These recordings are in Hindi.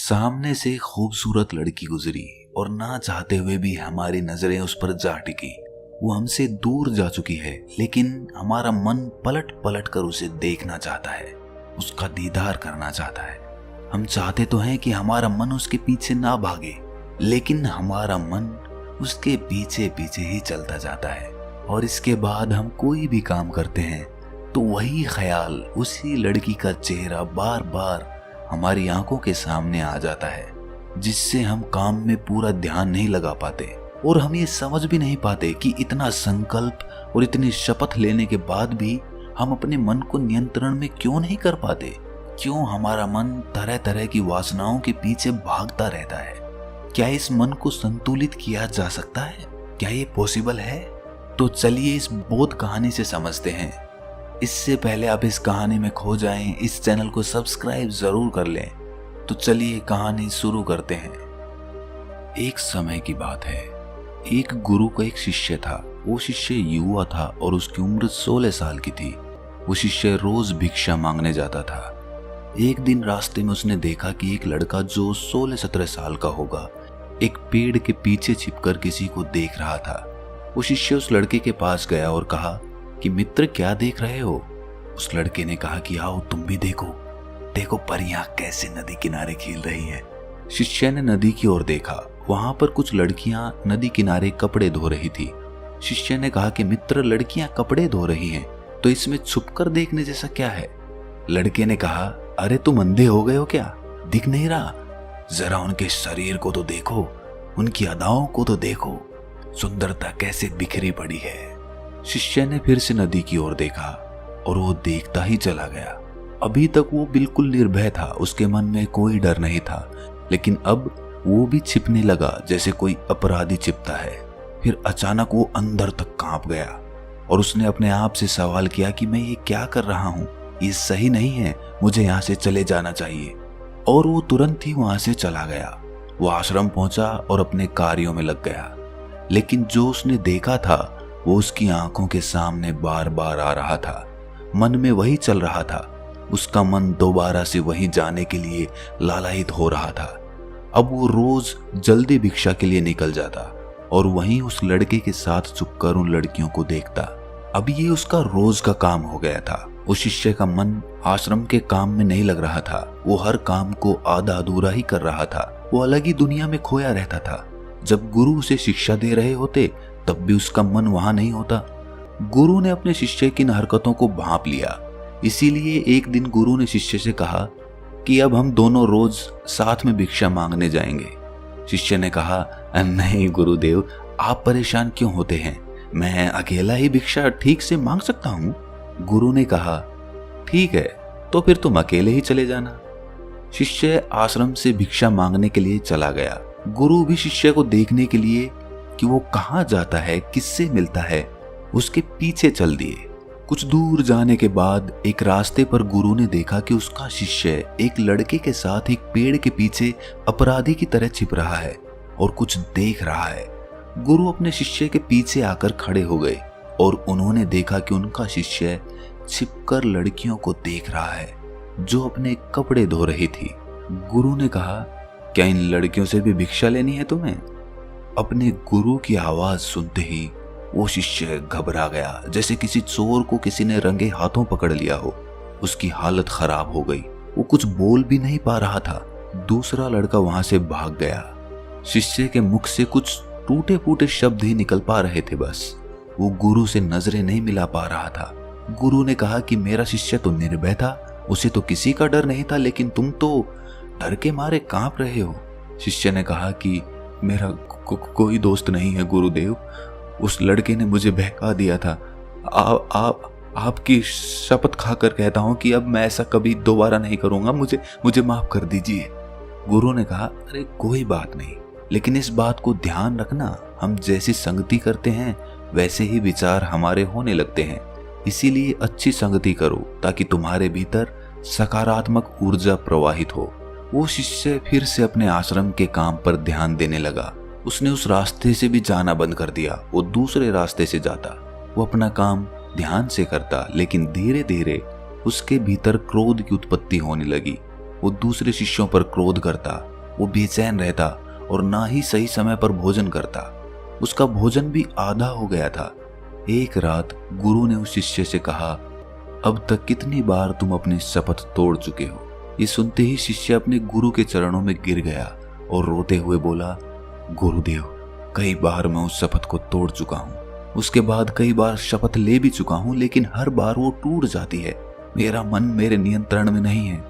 सामने से एक खूबसूरत लड़की गुजरी और ना चाहते हुए भी हमारी नजरें उस पर जा टिकी। वो हमसे दूर जा चुकी है, लेकिन हमारा मन पलट पलट कर उसे देखना चाहता है, उसका दीदार करना चाहता है। हम चाहते तो हैं कि हमारा मन उसके पीछे ना भागे, लेकिन हमारा मन उसके पीछे पीछे ही चलता जाता है। और इसके बाद हम कोई भी काम करते हैं तो वही ख्याल, उसी लड़की का चेहरा बार बार हमारी आंखों के सामने आ जाता है, जिससे हम काम में पूरा ध्यान नहीं लगा पाते। और हम ये समझ भी नहीं पाते कि इतना संकल्प और इतनी शपथ लेने के बाद भी हम अपने मन को नियंत्रण में क्यों नहीं कर पाते। क्यों हमारा मन तरह तरह की वासनाओं के पीछे भागता रहता है। क्या इस मन को संतुलित किया जा सकता है? क्या ये पॉसिबल है? तो चलिए इस बोध कहानी से समझते हैं। इससे पहले आप इस कहानी में खो जाएं, इस चैनल को सब्सक्राइब जरूर कर लें। तो चलिए कहानी शुरू करते हैं। एक समय की बात है, एक गुरु का एक शिष्य था। वो शिष्य युवा था और उसकी उम्र 16 साल की थी। वो शिष्य रोज भिक्षा मांगने जाता था। एक दिन रास्ते में उसने देखा कि एक लड़का जो 16-17 साल का होगा, एक पेड़ के पीछे छिपकर किसी को देख रहा था। वो शिष्य उस लड़के के पास गया और कहा कि मित्र, क्या देख रहे हो? उस लड़के ने कहा कि आओ तुम भी देखो, देखो परियां कैसे नदी किनारे खेल रही है। शिष्य ने नदी की ओर देखा। वहां पर कुछ लड़कियां नदी किनारे कपड़े धो रही थी। शिष्य ने कहा कि मित्र, लड़कियां कपड़े धो रही हैं तो इसमें छुपकर देखने जैसा क्या है? लड़के ने कहा, अरे तुम अंधे हो गए हो क्या? दिख नहीं रहा? जरा उनके शरीर को तो देखो, उनकी अदाओं को तो देखो, सुंदरता कैसे बिखरी पड़ी है। शिष्य ने फिर से नदी की ओर देखा और वो देखता ही चला गया। अभी तक वो बिल्कुल निर्भय था, उसके मन में कोई डर नहीं था, लेकिन अब वो भी छिपने लगा जैसे कोई अपराधी छिपता है। फिर अचानक वो अंदर तक कांप गया और उसने अपने आप से सवाल किया कि मैं ये क्या कर रहा हूँ? ये सही नहीं है, मुझे यहाँ से चले जाना चाहिए। और वो तुरंत ही वहां से चला गया। वो आश्रम पहुंचा और अपने कार्यों में लग गया, लेकिन जो उसने देखा था वो उसकी आंखों के सामने बार बार आ रहा था। मन में वही चल रहा था। उसका मन दोबारा से वहीं जाने के लिए लालायित हो रहा था। अब वो रोज जल्दी भिक्षा के लिए निकल जाता और वहीं उस लड़के के साथ छुपकर उन लड़कियों को देखता। अब ये उसका रोज का काम हो गया था। उस शिष्य का मन आश्रम के काम में नहीं लग रहा था। वो हर काम को आधा अधूरा ही कर रहा था। वो अलग ही दुनिया में खोया रहता था। जब गुरु उसे शिक्षा दे रहे होते तब भी उसका मन वहां नहीं होता। गुरु ने अपने शिष्य की इन हरकतों को भांप लिया। इसीलिए एक दिन गुरु ने शिष्य से कहा कि अब हम दोनों रोज साथ में भिक्षा मांगने जाएंगे। शिष्य ने कहा, नहीं गुरुदेव, आप परेशान क्यों होते हैं? मैं अकेला ही भिक्षा ठीक से मांग सकता हूँ। गुरु ने कहा, ठीक है, तो फिर तुम अकेले ही चले जाना। शिष्य आश्रम से भिक्षा मांगने के लिए चला गया। गुरु भी शिष्य को देखने के लिए कि वो कहाँ जाता है, किससे मिलता है, उसके पीछे चल दिए। कुछ दूर जाने के बाद एक रास्ते पर गुरु ने देखा कि उसका शिष्य एक लड़के के साथ एक पेड़ के पीछे अपराधी की तरह छिप रहा है और कुछ देख रहा है। गुरु अपने शिष्य के पीछे आकर खड़े हो गए और उन्होंने देखा कि उनका शिष्य छिपकर लड़कियों को देख रहा है जो अपने कपड़े धो रही थी। गुरु ने कहा, क्या इन लड़कियों से भी भिक्षा लेनी है तुम्हें? अपने गुरु की आवाज सुनते ही वो शिष्य घबरा गया, जैसे किसी चोर को किसी ने रंगे हाथों पकड़ लिया हो। उसकी हालत खराब हो गई। वो कुछ बोल भी नहीं पा रहा था। दूसरा लड़का वहां से भाग गया। शिष्य के मुख से कुछ टूटे फूटे शब्द ही निकल पा रहे थे बस। वो गुरु से नजरें नहीं मिला पा रहा था। गुरु ने कहा कि मेरा शिष्य तो निर्भय था, उसे तो किसी का डर नहीं था, लेकिन तुम तो डर के मारे कांप रहे हो। शिष्य ने कहा कि मेरा कोई दोस्त नहीं है गुरुदेव, उस लड़के ने मुझे बहका दिया था। आपकी शपथ खाकर कहता हूं कि अब मैं ऐसा कभी दोबारा नहीं करूंगा, मुझे माफ कर दीजिए। गुरु ने कहा, अरे कोई बात नहीं, लेकिन इस बात को ध्यान रखना, हम जैसी संगति करते हैं वैसे ही विचार हमारे होने लगते हैं। इसीलिए अच्छी संगति करो ताकि तुम्हारे भीतर सकारात्मक ऊर्जा प्रवाहित हो। वो शिष्य फिर से अपने आश्रम के काम पर ध्यान देने लगा। उसने उस रास्ते से भी जाना बंद कर दिया। वो दूसरे रास्ते से जाता। वो अपना काम ध्यान से करता, लेकिन धीरे धीरे उसके भीतर क्रोध की उत्पत्ति होने लगी। वो दूसरे शिष्यों पर क्रोध करता वो बेचैन रहता और ना ही सही समय पर भोजन करता। उसका भोजन भी आधा हो गया था। एक रात गुरु ने उस शिष्य से कहा, अब तक कितनी बार तुम अपनी शपथ तोड़ चुके हो। ये सुनते ही शिष्य अपने गुरु के चरणों में गिर गया और रोते हुए बोला, गुरुदेव, कई बार मैं उस शपथ को तोड़ चुका हूँ। उसके बाद कई बार शपथ ले भी चुका हूँ, लेकिन हर बार वो टूट जाती है। मेरा मन मेरे नियंत्रण में नहीं है।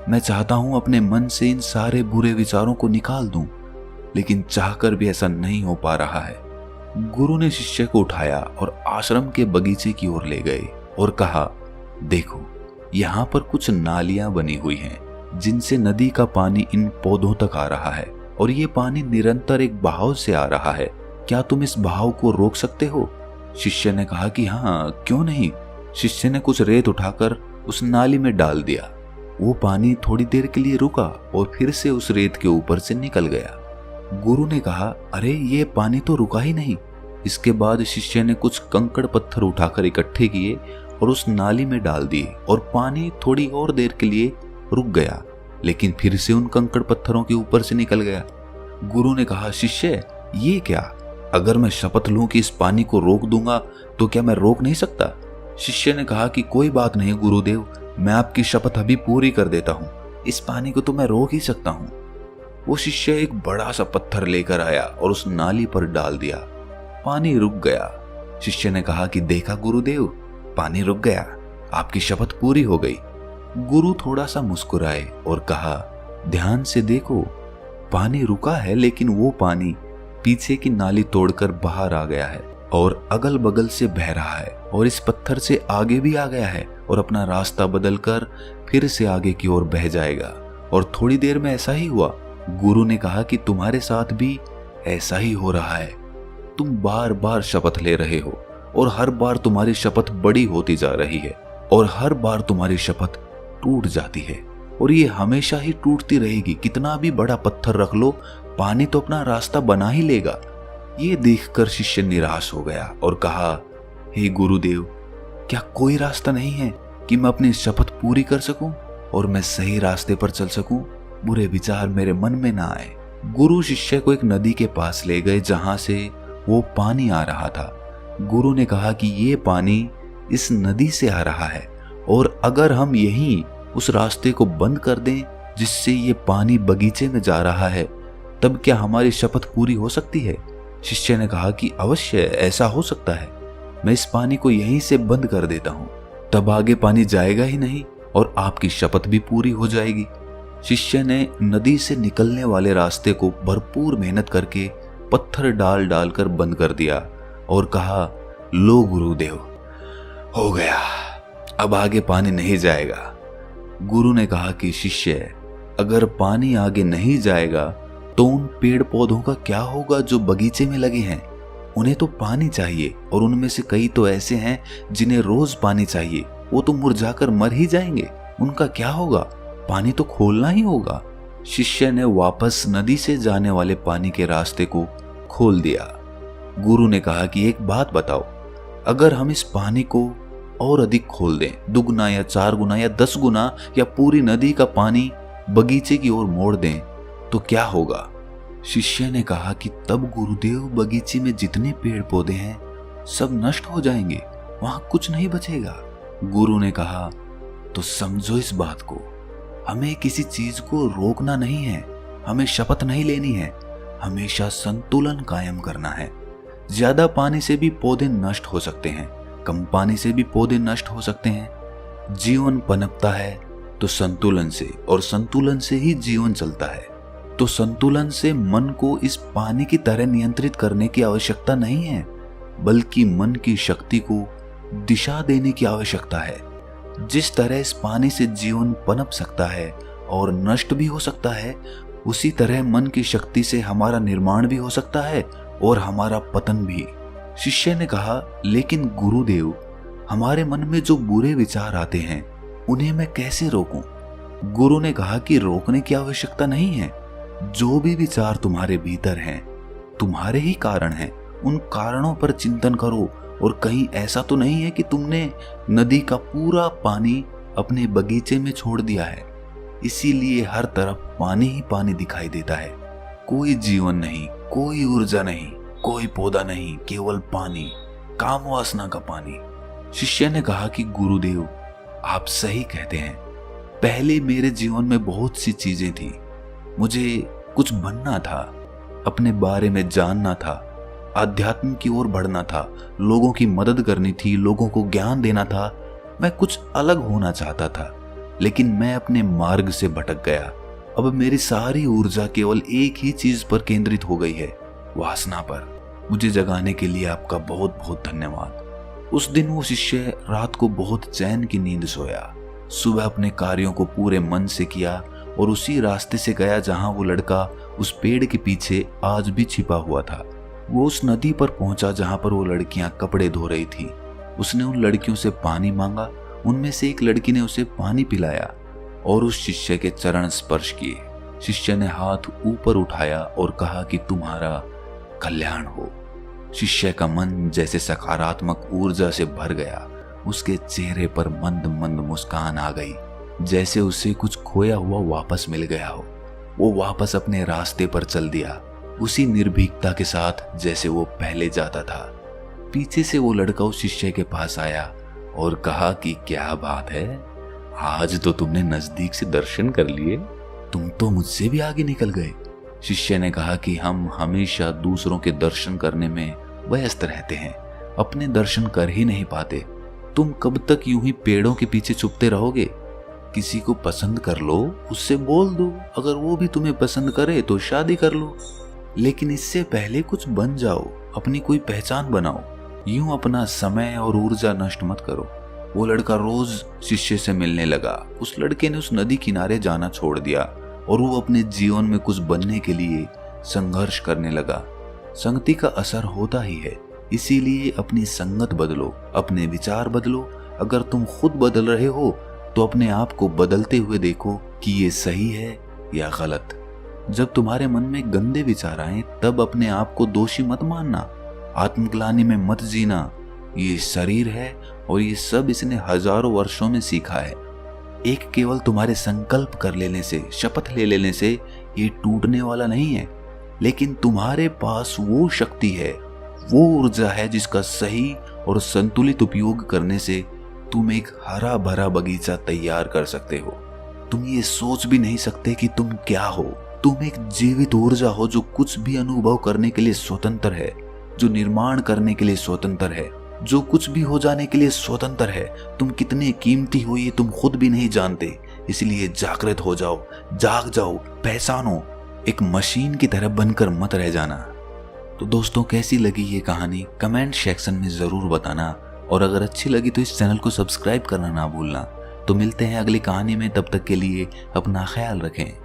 मैं चाहता हूँ अपने मन से इन सारे बुरे विचारों को निकाल दूं, लेकिन चाहकर भी ऐसा नहीं हो पा रहा है। गुरु ने शिष्य को उठाया और आश्रम के बगीचे की ओर ले गए और कहा, देखो, यहाँ पर कुछ नालियां बनी हुई हैं, जिनसे नदी का पानी इन पौधों तक आ रहा है और ये पानी निरंतर एक बहाव से आ रहा है। क्या तुम इस बहाव को रोक सकते हो? शिष्य ने कहा कि हाँ, क्यों नहीं। शिष्य ने कुछ रेत उठाकर उस नाली में डाल दिया। वो पानी थोड़ी देर के लिए रुका और फिर से उस रेत के ऊपर से निकल गया। गुरु ने कहा, अरे ये पानी तो रुका ही नहीं। इसके बाद शिष्य ने कुछ कंकड़ पत्थर उठाकर इकट्ठे किए और उस नाली में डाल दिए और पानी थोड़ी और देर के लिए रुक गया, लेकिन फिर से उन कंकड़ पत्थरों के ऊपर से निकल गया। गुरु ने कहा, शिष्य, ये क्या? अगर मैं शपथ लूं कि इस पानी को रोक दूंगा तो क्या मैं रोक नहीं सकता? शिष्य ने कहा कि कोई बात नहीं गुरुदेव, मैं आपकी शपथ अभी पूरी कर देता हूँ। इस पानी को तो मैं रोक ही सकता हूँ। वो शिष्य एक बड़ा सा पत्थर लेकर आया और उस नाली पर डाल दिया। पानी रुक गया। शिष्य ने कहा कि देखा गुरुदेव, पानी रुक गया, आपकी शपथ पूरी हो गई। गुरु थोड़ा सा मुस्कुराए और कहा, ध्यान से देखो, पानी रुका है, लेकिन वो पानी पीछे की नाली तोड़कर बाहर आ गया है और अगल बगल से बह रहा है और इस पत्थर से आगे भी आ गया है और अपना रास्ता बदलकर फिर से आगे की ओर बह जाएगा। और थोड़ी देर में ऐसा ही हुआ। गुरु ने कहा कि तुम्हारे साथ भी ऐसा ही हो रहा है। तुम बार बार शपथ ले रहे हो और हर बार तुम्हारी शपथ बड़ी होती जा रही है और हर बार तुम्हारी शपथ टूट जाती है और ये हमेशा ही टूटती रहेगी। कितना भी बड़ा पत्थर रख लो, पानी तो अपना रास्ता बना ही लेगा। ये देखकर शिष्य निराश हो गया और कहा, हे गुरुदेव, क्या कोई रास्ता नहीं है कि मैं अपनी शपथ पूरी कर सकूं और मैं सही रास्ते पर चल सकूं, बुरे विचार मेरे मन में ना आए। गुरु शिष्य को एक नदी के पास ले गए जहां से वो पानी आ रहा था। गुरु ने कहा कि ये पानी इस नदी से आ रहा है और अगर हम यहीं उस रास्ते को बंद कर दें जिससे ये पानी बगीचे में जा रहा है, तब क्या हमारी शपथ पूरी हो सकती है? शिष्य ने कहा कि अवश्य ऐसा हो सकता है। मैं इस पानी को यहीं से बंद कर देता हूँ, तब आगे पानी जाएगा ही नहीं और आपकी शपथ भी पूरी हो जाएगी। शिष्य ने नदी से निकलने वाले रास्ते को भरपूर मेहनत करके पत्थर डाल डालकर बंद कर दिया और कहा, लो गुरुदेव, हो गया, अब आगे पानी नहीं जाएगा। गुरु ने कहा कि शिष्य, अगर पानी आगे नहीं जाएगा तो उन पेड़ पौधों का क्या होगा जो बगीचे में लगे हैं? उन्हें तो पानी चाहिए और उनमें से कई तो ऐसे हैं जिन्हें रोज पानी चाहिए। वो तो मुरझाकर मर ही जाएंगे। उनका क्या होगा? पानी तो खोलना ही होगा। शिष्य ने वापस नदी से जाने वाले पानी के रास्ते को खोल दिया। गुरु ने कहा कि एक बात बताओ, अगर हम इस पानी को और अधिक खोल दें, दुगना या 4 गुना या 10 गुना, या पूरी नदी का पानी बगीचे की ओर मोड़ दें, तो क्या होगा? शिष्य ने कहा कि तब गुरुदेव, बगीचे में जितने पेड़ पौधे हैं सब नष्ट हो जाएंगे, वहां कुछ नहीं बचेगा। गुरु ने कहा, तो समझो इस बात को, हमें किसी चीज को रोकना नहीं है, हमें शपथ नहीं लेनी है, हमेशा संतुलन कायम करना है। ज्यादा पानी से भी पौधे नष्ट हो सकते हैं, कम पानी से भी पौधे नष्ट हो सकते हैं। जीवन पनपता है तो संतुलन से, और संतुलन से ही जीवन चलता है। तो संतुलन से मन को इस पानी की तरह नियंत्रित करने की आवश्यकता नहीं है, बल्कि मन की शक्ति को दिशा देने की आवश्यकता है। जिस तरह इस पानी से जीवन पनप सकता है और नष्ट भी हो सकता है, उसी तरह मन की शक्ति से हमारा निर्माण भी हो सकता है और हमारा पतन भी। शिष्य ने कहा, लेकिन गुरुदेव, हमारे मन में जो बुरे विचार आते हैं उन्हें मैं कैसे रोकूं? गुरु ने कहा कि रोकने की आवश्यकता नहीं है। जो भी विचार तुम्हारे भीतर हैं, तुम्हारे ही कारण हैं। उन कारणों पर चिंतन करो, और कहीं ऐसा तो नहीं है कि तुमने नदी का पूरा पानी अपने बगीचे में छोड़ दिया है। इसीलिए हर तरफ पानी ही पानी दिखाई देता है। कोई जीवन नहीं, कोई ऊर्जा नहीं, कोई पौधा नहीं, केवल पानी, काम वासना का पानी। शिष्य ने कहा कि गुरुदेव, आप सही कहते हैं। पहले मेरे जीवन में बहुत सी चीजें थी। मुझे कुछ बनना था, अपने बारे में जानना था, आध्यात्म की ओर बढ़ना था, लोगों की मदद करनी थी, लोगों को ज्ञान देना था। मैं कुछ अलग होना चाहता था, लेकिन मैं अपने मार्ग से भटक गया। अब मेरी सारी ऊर्जा केवल एक ही चीज पर केंद्रित हो गई है, वासना पर। मुझे जगाने के लिए आपका बहुत बहुत धन्यवाद। उस दिन वो शिष्य रात को बहुत चैन की नींद सोया। सुबह अपने कार्यों को पूरे मन से किया और उसी रास्ते से गया जहां वो लड़का उस पेड़ के पीछे आज भी छिपा हुआ था। वो उस नदी पर पहुंचा जहां पर वो लड़कियां कपड़े धो रही थी। उसने उन लड़कियों से पानी मांगा। उनमें से एक लड़की ने उसे पानी पिलाया और उस शिष्य के चरण स्पर्श किए। शिष्य ने हाथ ऊपर उठाया और कहा कि तुम्हारा कल्याण हो। शिष्य का मन जैसे सकारात्मक ऊर्जा से भर गया। उसके चेहरे पर मंद मंद मुस्कान आ गई, जैसे उसे कुछ खोया हुआ वापस मिल गया हो। वो वापस अपने रास्ते पर चल दिया, उसी निर्भीकता के साथ जैसे वो पहले जाता था। पीछे से वो लड़का उस शिष्य के पास आया और कहा कि क्या बात है, आज तो तुमने नजदीक से दर्शन कर लिए, तुम तो मुझसे भी आगे निकल गए। शिष्य ने कहा कि हम हमेशा दूसरों के दर्शन करने में व्यस्त रहते हैं, अपने दर्शन कर ही नहीं पाते। तुम कब तक यूं ही पेड़ों के पीछे छुपते रहोगे? किसी को पसंद कर लो, उससे बोल दो, अगर वो भी तुम्हें पसंद करे तो शादी कर लो, लेकिन इससे पहले कुछ बन जाओ, अपनी कोई पहचान बनाओ। यूं अपना समय और ऊर्जा नष्ट मत करो। वो लड़का रोज शिष्य से मिलने लगा। उस लड़के ने उस नदी किनारे जाना छोड़ दिया और वो अपने जीवन में कुछ बनने के लिए संघर्ष करने लगा। संगति का असर होता ही है, इसीलिए अपनी संगत बदलो, अपने विचार बदलो। अगर तुम खुद बदल रहे हो तो अपने आप को बदलते हुए देखो कि ये सही है या गलत। जब तुम्हारे मन में गंदे विचार आए तब अपने आप को दोषी मत मानना, आत्मग्लानि में मत जीना। ये शरीर है और ये सब इसने हजारों वर्षों में सीखा है। एक केवल तुम्हारे संकल्प कर लेने से, शपथ ले लेने से ये टूटने वाला नहीं है, लेकिन तुम्हारे पास वो शक्ति है, वो ऊर्जा है जिसका सही और संतुलित उपयोग करने से तुम एक हरा भरा बगीचा तैयार कर सकते हो। तुम ये सोच भी नहीं सकते कि तुम क्या हो। तुम एक जीवित ऊर्जा हो जो कुछ भी अनुभव करने के लिए स्वतंत्र है, जो निर्माण करने के लिए स्वतंत्र है, जो कुछ भी हो जाने के लिए स्वतंत्र है। तुम कितने कीमती हो ये तुम खुद भी नहीं जानते, इसलिए जागृत हो जाओ, जाग जाओ, पहचानो। एक मशीन की तरह बनकर मत रह जाना। तो दोस्तों, कैसी लगी ये कहानी कमेंट सेक्शन में जरूर बताना, और अगर अच्छी लगी तो इस चैनल को सब्सक्राइब करना ना भूलना। तो मिलते हैं अगली कहानी में, तब तक के लिए अपना ख्याल रखें।